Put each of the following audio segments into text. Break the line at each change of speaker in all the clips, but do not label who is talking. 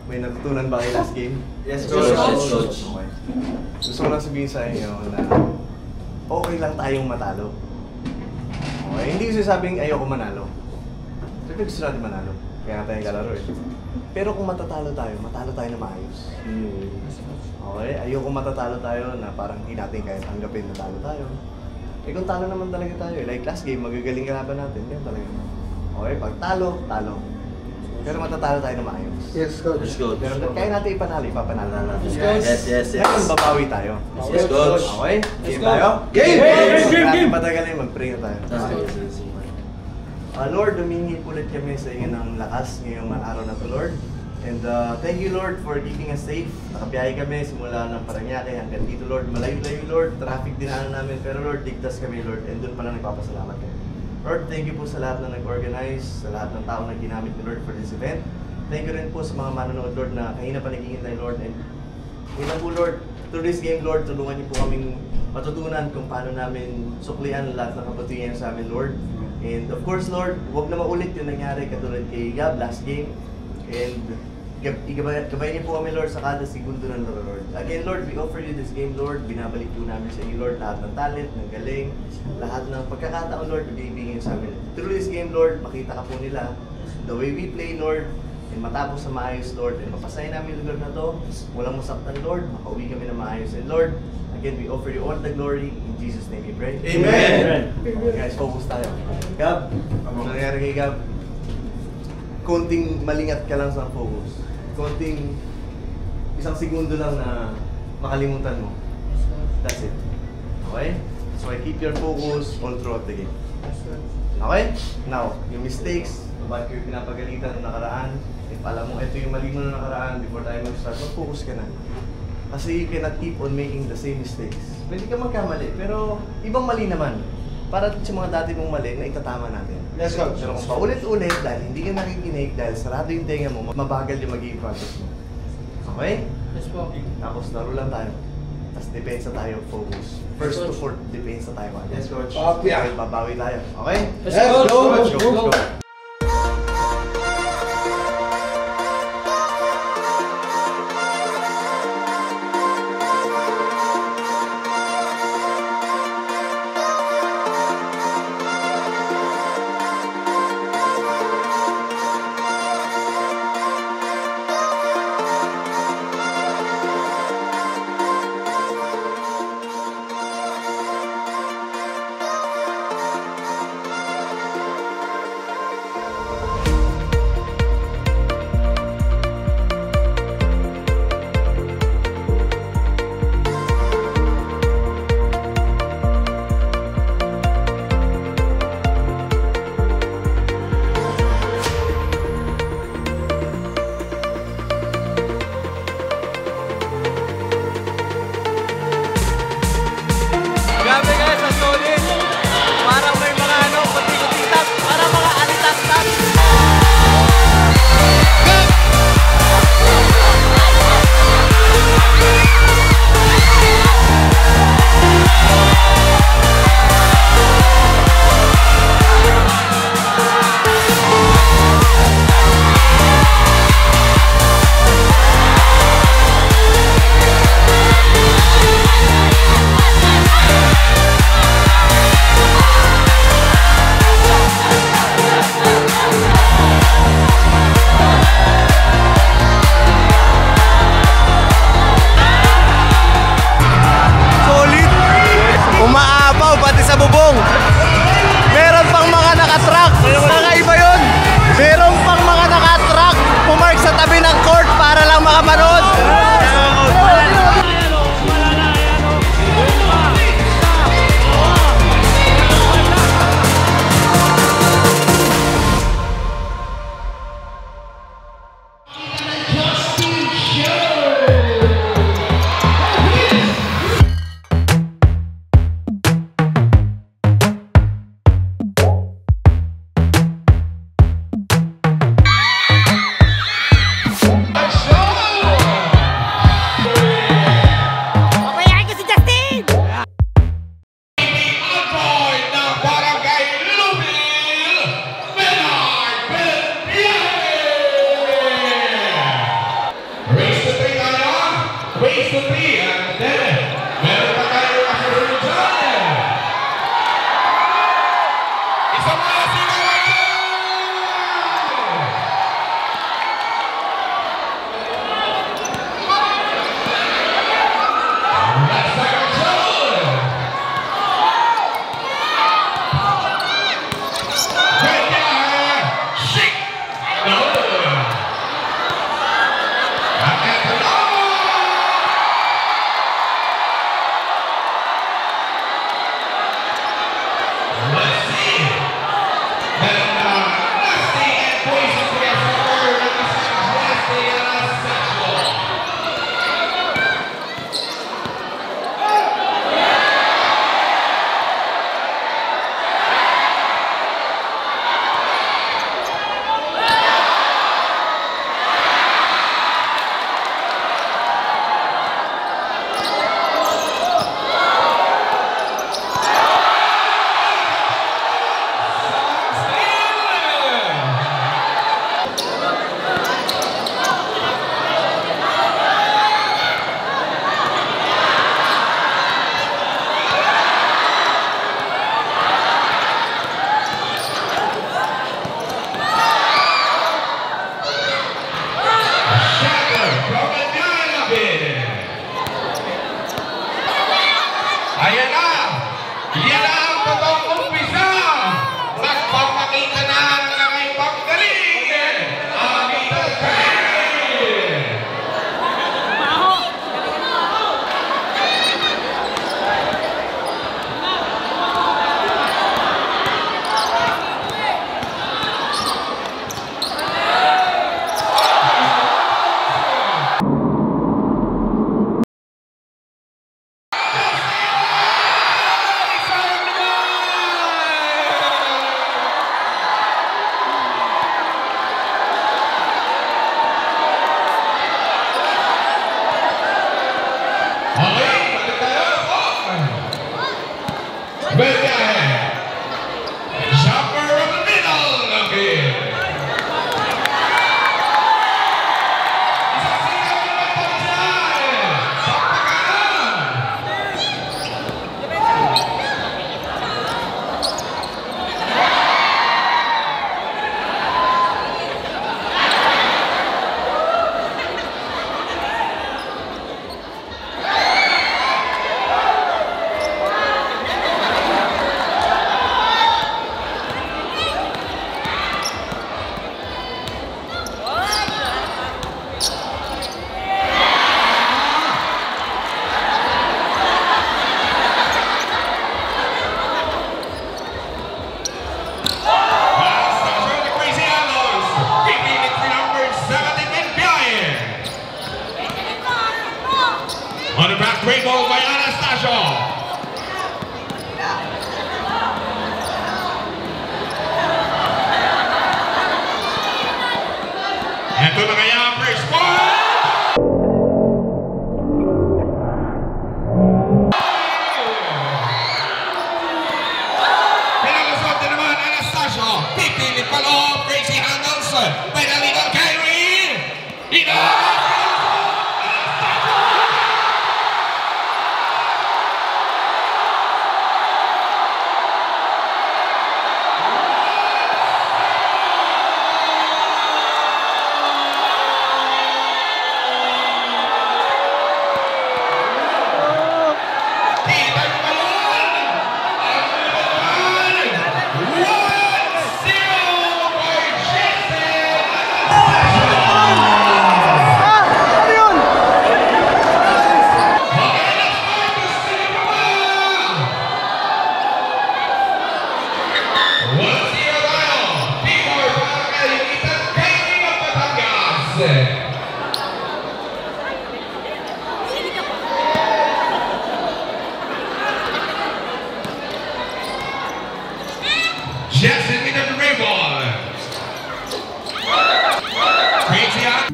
May natutunan ba kayo last game?
Yes, Coach. Yes,
Coach. Okay. Gusto ko lang sabihin sa inyo na okay lang tayong matalo. Okay? Hindi ko sinasabing ayoko manalo. Siyempre gusto natin manalo. Kaya nga tayong kalaro eh. Pero kung matatalo tayo na maayos. Okay? Ayoko matatalo tayo na parang hindi natin kaya tanggapin na talo tayo. Eh kung talo naman talaga tayo, like last game, magagaling kalaban natin. Yan talaga. Okay? Pag talo. Pero matatalo tayo na maayos.
Yes, Coach.
Yes, Coach.
Pero kaya natin ipapanalo natin.
Yes.
Ngayon, babawi tayo.
Yes, Coach.
Okay? Game tayo?
Game!
Game! Patagalin, mag-pray na tayo. Lord, humingi ulit kami sa inyo ng lakas ngayong araw na to, Lord. And thank you, Lord, for keeping us safe. Nakabiyahe kami simula ng Parañaque hanggang dito, Lord. Malayo-layo, Lord. Traffic dinaanan namin. Pero, Lord, ligtas kami, Lord. And doon pa lang nagpapasalamat kami. Lord, thank you po sa lahat na nag-organize, sa lahat ng tao na ginamit ni Lord for this event. Thank you rin po sa mga manonood, Lord, na kanina pa naghihintay, Lord. And yun lang po, Lord, through this game, Lord, tulungan niyo po kaming matutunan kung paano namin suklian lahat ng kabutihan sa amin, Lord. And of course, Lord, huwag na maulit yung nangyari katulad kay Gab last game. And gabayan niyo po kami, Lord, sa kada segundo ng Lord. Again, Lord, we offer you this game, Lord. Binabalik po namin sa iyo, Lord, lahat ng talent, ng galing, lahat ng pagkakataon, Lord, ibibigay sa amin. Through this game, Lord, makita ka po nila the way we play, Lord, and matapos sa maayos, Lord, and mapasahin namin yung lugar na to, walang masaktan, Lord, makauwi kami na maayos. And Lord, again, we offer you all the glory. In Jesus' name we pray.
Amen!
Okay, guys, focus tayo. Gab, ang nangyari kay Gab, konting malingat ka lang sa focus. Konting isang segundo lang na makalimutan mo. That's it. Okay? So I keep your focus all throughout the game. Okay? Now, yung mistakes, bakit kayo pinapagalitan ng nakaraan, if alam mo, ito yung mali mo na nakaraan, before tayo mag-start, mag-focus ka na. Kasi you cannot keep on making the same mistakes. Pwede ka magkamali, pero ibang mali naman. Para sa mga dati mong mali na itatama natin.
Yes, Coach.
Pero kung paulit-ulit, dahil hindi ka nakikinig, dahil sarado yung tenga mo, mabagal yung magiging process mo. Okay?
Yes po.
Tapos laro lang tayo. Tapos depensa tayo, focus. First to fourth, depensa tayo.
Yes, Coach.
Okay, babawi tayo. Okay?
Let's go!
Let's go!
On the back, great ball by Anastasio. Ito na kaya ang first ball. Pinalusot din naman Anastasio. Pipilit pa loob. Crazy handles. By the little Kyrie. Jackson with the great ball. Crazy out.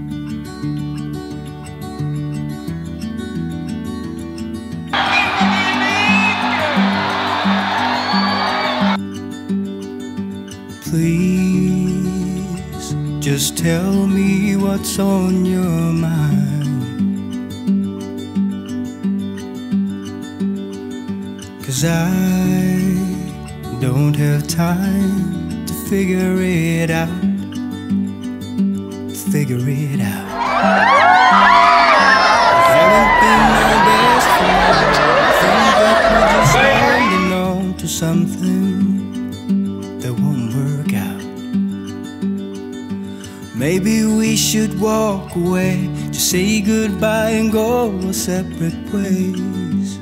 Please, just tell me what's on your mind. 'Cause I don't have time to figure it out. Figure it out. Haven't been my best friend. Think that we're just holding on to something that won't work out. Maybe we should walk away, just say goodbye and go our separate ways.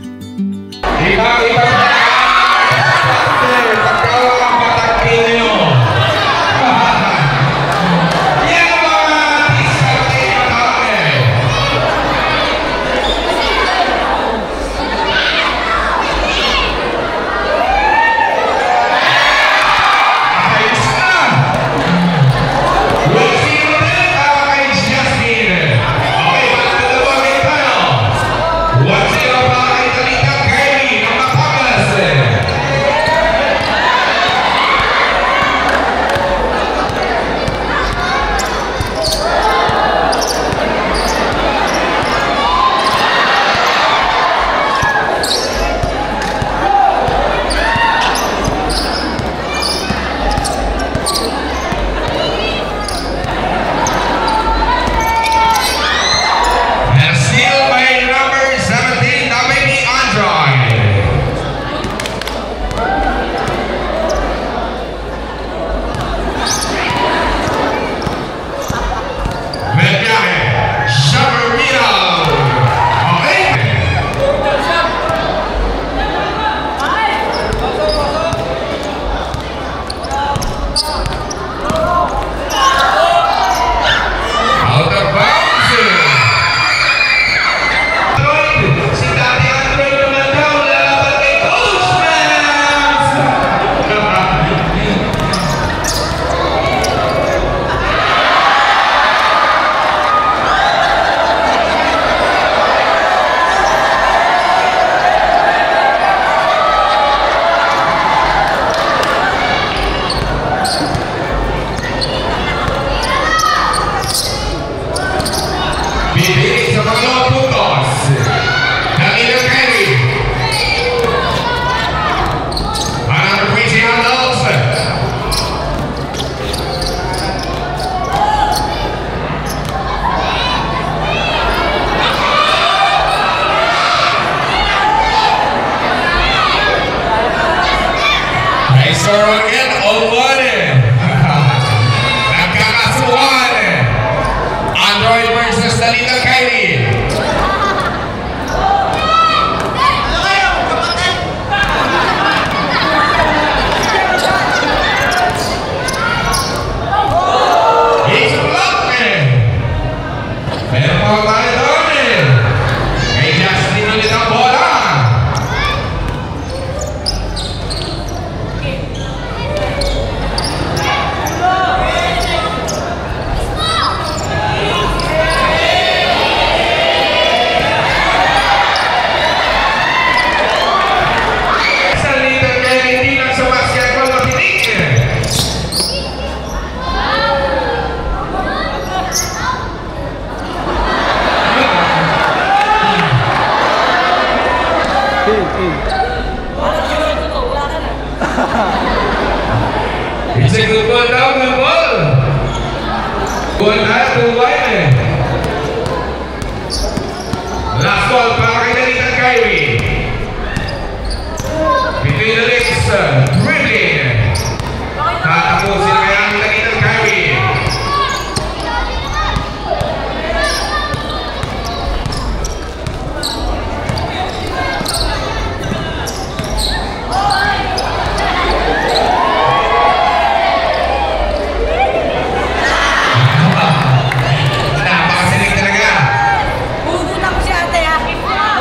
What's your It's a good ball daw, good ball. Good na, 2-1 Last ball para kay Dalitan Kyrie. Between the legs, dribbling. Tatapusin na kaya ang Dalitan Kyrie. Napakasinig talaga.
Hugutan ko si ate ha.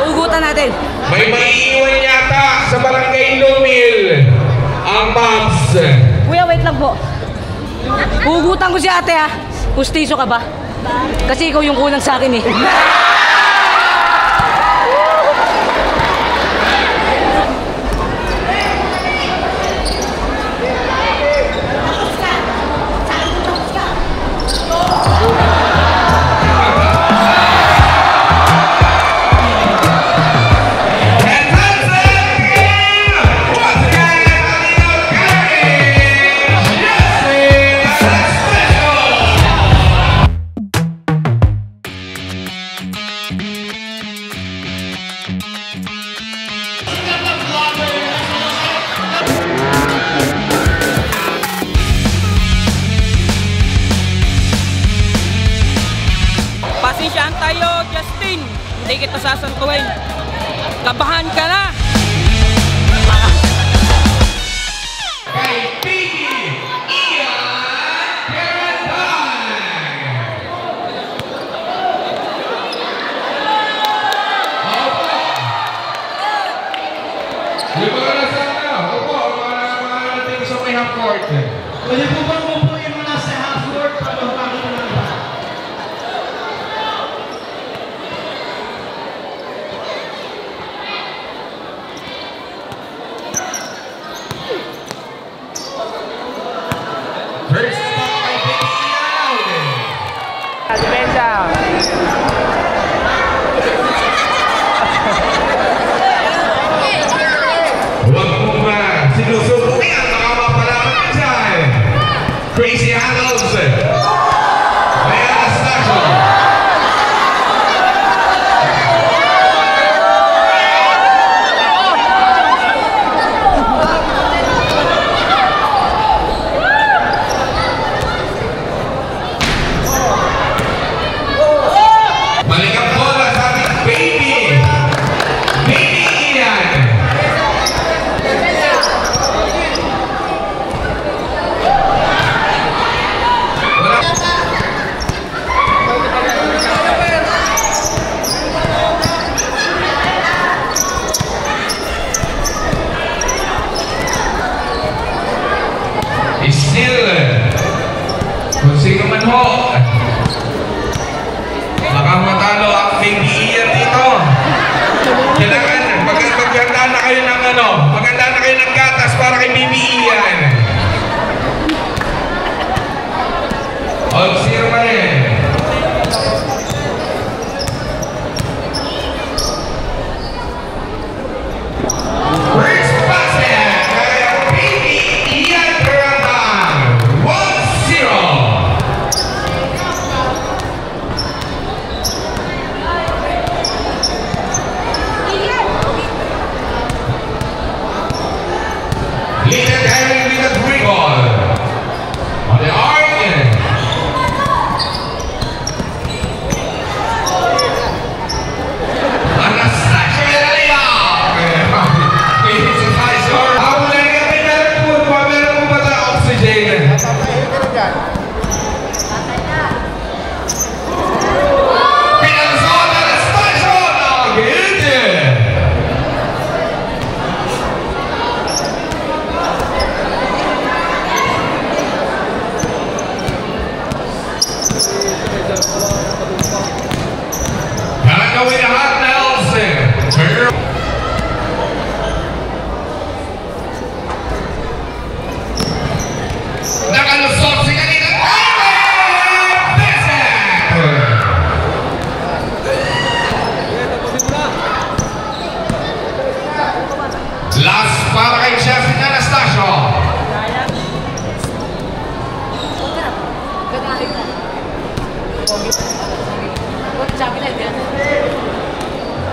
Hugutan natin.
May maiiwan yata sa barangay Lumil ang Mavs.
Kuya, wait lang po. Hugutan ko si ate ha. Pustiso ka ba? Kasi ikaw yung kulang sa akin eh.
Pasensyahan tayo, Justin. Hindi kita sasantuhin. Kabahan ka na.
Kay Piggy Ian Perentay. Opo. Liba ka na sana. Opo, marating sa may half court.
Pwede po bang upuin mo na sa half court para makakita ng iba?
First ball kay Piggy Ian. Huwag mong sinusubukin ang mga mapalaman dyan. Crazy handles. May Anastasio.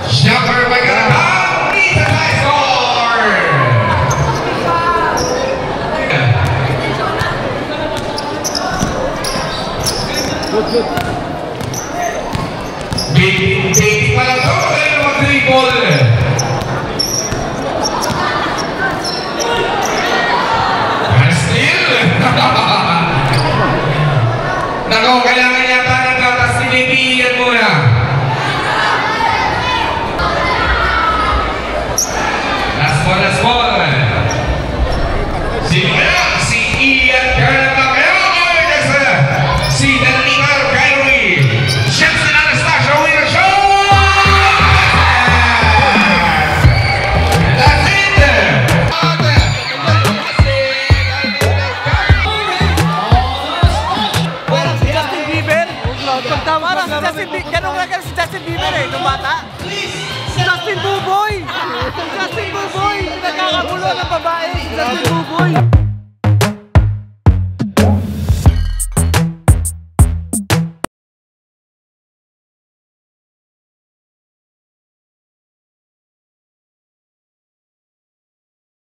Jumper by Garabal, needs a high score! Big pala to, kaya mag-dribble. Steal! Nako, kailangan yata ng gatas, siniliyan muna. Last ball. Si Ian Carnata si Daniel Kyrie. Jensen Anastasia with a shot! That's it!
Justin Bieber? Parang si Justin Bieber. Ganun nga si Justin Bieber eh, nung bata. Justin Buboy! Justin Buboy! Nagkakagulo ng babae. Justin Buboy!